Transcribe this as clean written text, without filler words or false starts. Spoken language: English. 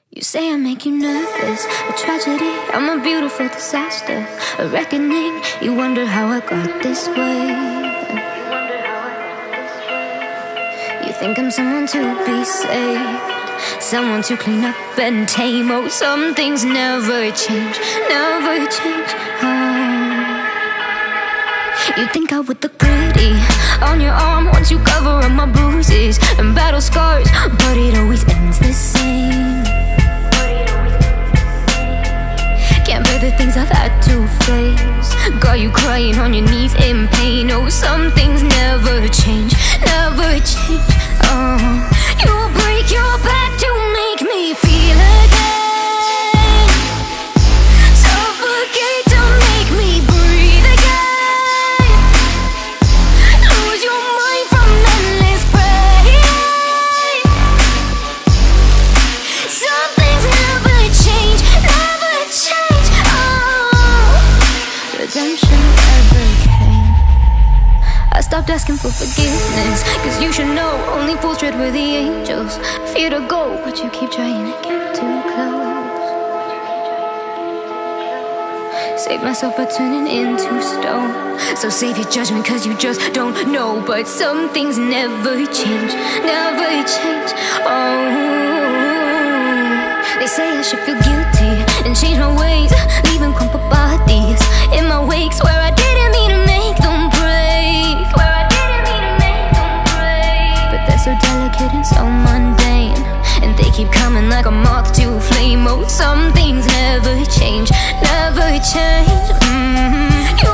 You say I make you nervous, a tragedy, I'm a beautiful disaster, a reckoning. You wonder how I got this way. You think I'm someone to be saved, someone to clean up and tame. Oh, some things never change, never change. Oh. You think I would look pretty on your arm once you cover up my bruises and battle scars, but it always ends the same. Can't bear the things I've had to face, got you crying on your knees in pain. Oh, some things never change, never change. Oh, you'll break your back to make me feel again, suffocate to make me breathe again, lose your mind from endless pain. Some things never change, never change. Redemption never came. I stopped asking for forgiveness, cause you should know only fools tread where the angels fear to go, but you keep trying to get too close. Save myself by turning into stone, so save your judgment cause you just don't know. But some things never change, never change. Oh, they say I should feel guilty and change my ways, leaving crumpled bodies in my wake. Swear I didn't mean to make them break, swear I didn't mean to make them break. But they're so delicate and so mundane, and they keep coming like a moth to a flame. Oh, some things never change, never change. You